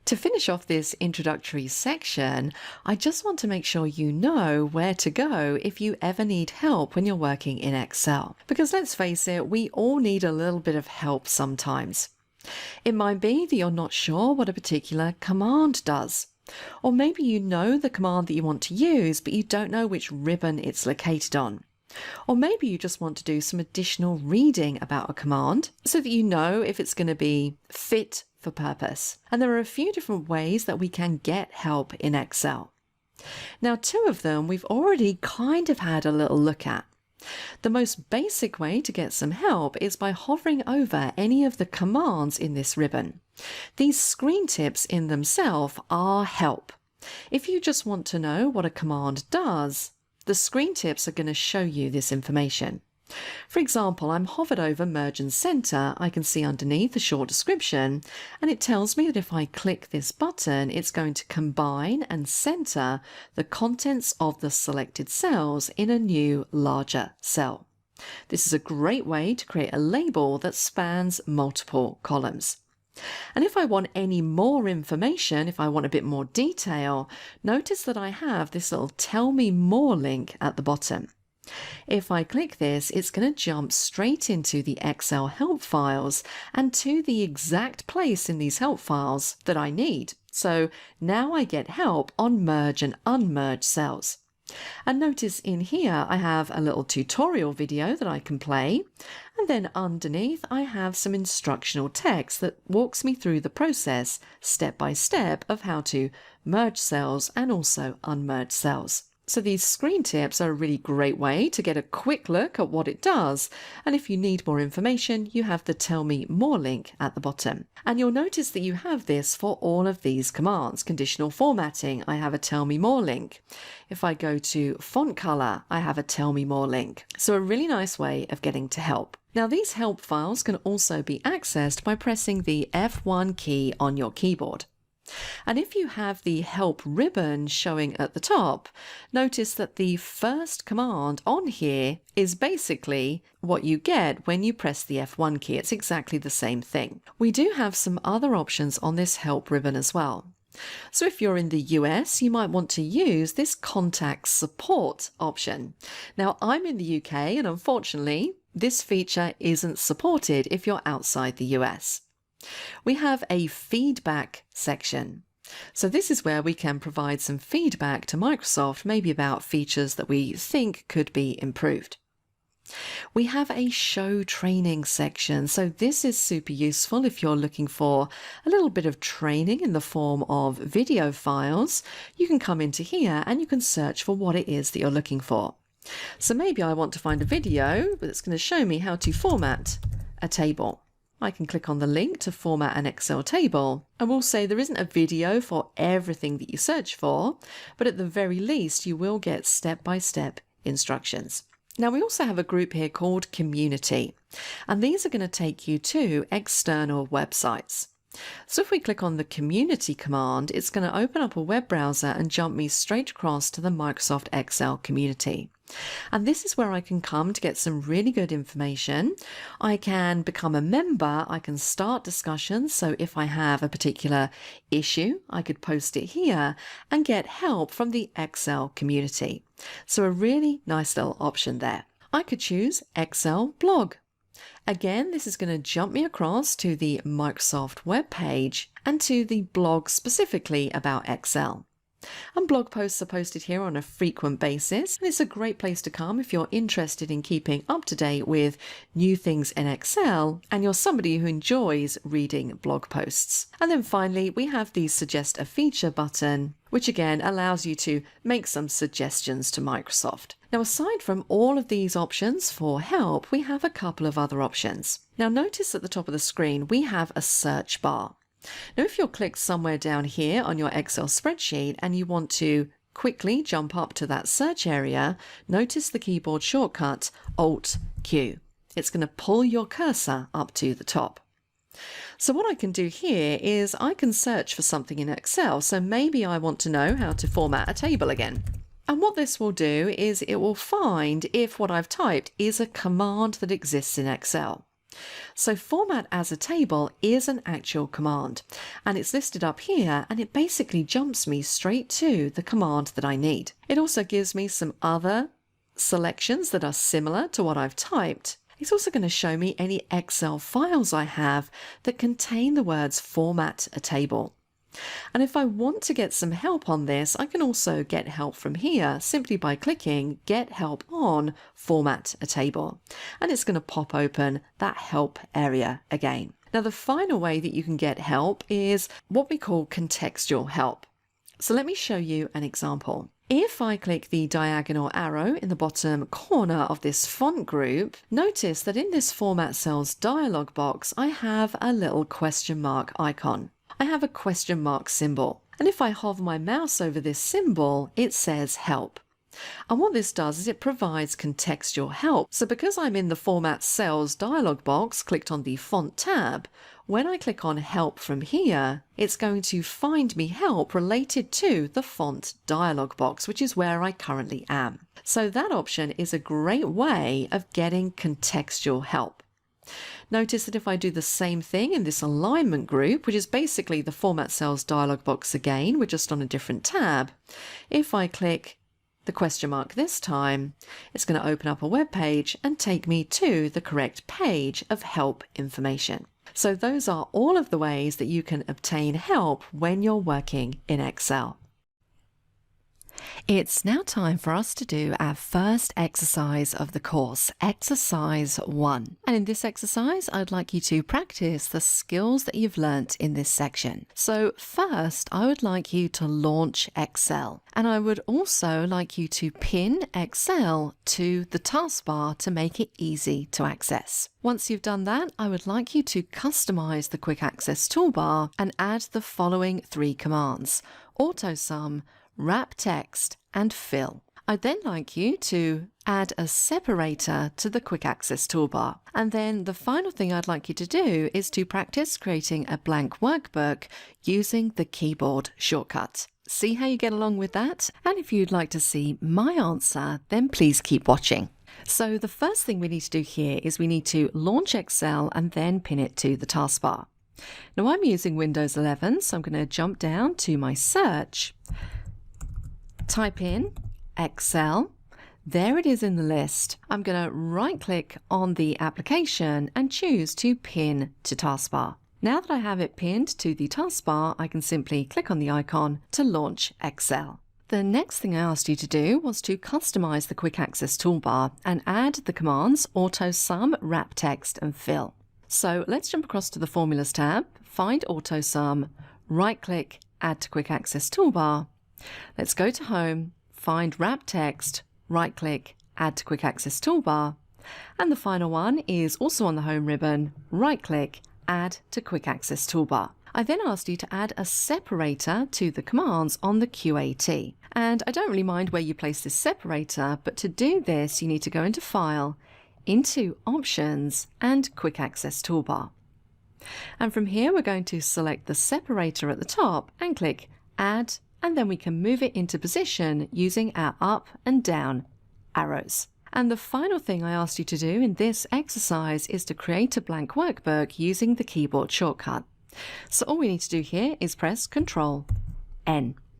To finish off this introductory section, I just want to make sure you know where to go if you ever need help when you're working in Excel. Because let's face it, we all need a little bit of help sometimes. It might be that you're not sure what a particular command does. Or maybe you know the command that you want to use, but you don't know which ribbon it's located on. Or maybe you just want to do some additional reading about a command so that you know if it's going to be fit for purpose. And there are a few different ways that we can get help in Excel. Now, two of them we've already kind of had a little look at. The most basic way to get some help is by hovering over any of the commands in this ribbon. These screen tips in themselves are help. If you just want to know what a command does, the screen tips are going to show you this information. For example, I'm hovered over Merge and Center. I can see underneath a short description, and it tells me that if I click this button, it's going to combine and center the contents of the selected cells in a new, larger cell. This is a great way to create a label that spans multiple columns. And if I want any more information, if I want a bit more detail, notice that I have this little Tell Me More link at the bottom. If I click this, it's going to jump straight into the Excel help files and to the exact place in these help files that I need. So now I get help on merge and unmerge cells. And notice in here I have a little tutorial video that I can play, and then underneath I have some instructional text that walks me through the process step by step of how to merge cells and also unmerge cells. So these screen tips are a really great way to get a quick look at what it does, and if you need more information, you have the Tell Me More link at the bottom. And you'll notice that you have this for all of these commands. Conditional formatting, I have a Tell Me More link. If I go to font color, I have a Tell Me More link. So a really nice way of getting to help. Now these help files can also be accessed by pressing the F1 key on your keyboard. And if you have the help ribbon showing at the top, notice that the first command on here is basically what you get when you press the F1 key. It's exactly the same thing. We do have some other options on this help ribbon as well. So if you're in the US, you might want to use this contact support option. Now I'm in the UK, and unfortunately, this feature isn't supported if you're outside the US. We have a feedback section. So this is where we can provide some feedback to Microsoft, maybe about features that we think could be improved. We have a show training section. So this is super useful if you're looking for a little bit of training in the form of video files. You can come into here and you can search for what it is that you're looking for. So maybe I want to find a video that's going to show me how to format a table. I can click on the link to format an Excel table. I will say there isn't a video for everything that you search for, but at the very least you will get step-by-step instructions. Now we also have a group here called Community, and these are going to take you to external websites. So if we click on the Community command, it's going to open up a web browser and jump me straight across to the Microsoft Excel community. And this is where I can come to get some really good information. I can become a member, I can start discussions. So if I have a particular issue, I could post it here and get help from the Excel community. So a really nice little option there. I could choose Excel blog. Again, this is going to jump me across to the Microsoft web page and to the blog specifically about Excel. And blog posts are posted here on a frequent basis, and it's a great place to come if you're interested in keeping up to date with new things in Excel and you're somebody who enjoys reading blog posts. And then finally, we have the Suggest a Feature button, which again allows you to make some suggestions to Microsoft. Now, aside from all of these options for help, we have a couple of other options. Now, notice at the top of the screen, we have a search bar. Now, if you're clicked somewhere down here on your Excel spreadsheet and you want to quickly jump up to that search area, notice the keyboard shortcut Alt-Q. It's going to pull your cursor up to the top. So what I can do here is I can search for something in Excel. So maybe I want to know how to format a table again. And what this will do is it will find if what I've typed is a command that exists in Excel. So format as a table is an actual command, and it's listed up here, and it basically jumps me straight to the command that I need. It also gives me some other selections that are similar to what I've typed. It's also going to show me any Excel files I have that contain the words format a table. And if I want to get some help on this, I can also get help from here simply by clicking Get Help on Format a Table. And it's going to pop open that help area again. Now, the final way that you can get help is what we call contextual help. So let me show you an example. If I click the diagonal arrow in the bottom corner of this font group, notice that in this Format Cells dialog box, I have a little question mark icon. I have a question mark symbol. And if I hover my mouse over this symbol, it says help. And what this does is it provides contextual help. So because I'm in the Format Cells dialog box, clicked on the Font tab, when I click on Help from here, it's going to find me help related to the Font dialog box, which is where I currently am. So that option is a great way of getting contextual help. Notice that if I do the same thing in this alignment group, which is basically the Format Cells dialog box again, we're just on a different tab. If I click the question mark this time, it's going to open up a web page and take me to the correct page of help information. So those are all of the ways that you can obtain help when you're working in Excel. It's now time for us to do our first exercise of the course, exercise 1. And in this exercise, I'd like you to practice the skills that you've learnt in this section. So first, I would like you to launch Excel. And I would also like you to pin Excel to the taskbar to make it easy to access. Once you've done that, I would like you to customize the Quick Access toolbar and add the following 3 commands: AutoSum, Wrap Text, and Fill. I'd then like you to add a separator to the Quick Access toolbar. And then the final thing I'd like you to do is to practice creating a blank workbook using the keyboard shortcut. See how you get along with that? And if you'd like to see my answer, then please keep watching. So the first thing we need to do here is we need to launch Excel and then pin it to the taskbar. Now I'm using Windows 11, so I'm going to jump down to my search, type in Excel. There it is in the list. I'm going to right click on the application and choose to pin to taskbar. Now that I have it pinned to the taskbar, I can simply click on the icon to launch Excel. The next thing I asked you to do was to customize the Quick Access toolbar and add the commands AutoSum, Wrap Text, and Fill. So let's jump across to the Formulas tab, find AutoSum, right click, Add to Quick Access toolbar. Let's go to Home, find Wrap Text, right click, Add to Quick Access toolbar. And the final one is also on the Home ribbon, right click, Add to Quick Access toolbar. I then asked you to add a separator to the commands on the QAT. And I don't really mind where you place this separator, but to do this, you need to go into File, into Options, and Quick Access toolbar. And from here, we're going to select the separator at the top and click Add, and then we can move it into position using our up and down arrows. And the final thing I asked you to do in this exercise is to create a blank workbook using the keyboard shortcut. So all we need to do here is press Ctrl N.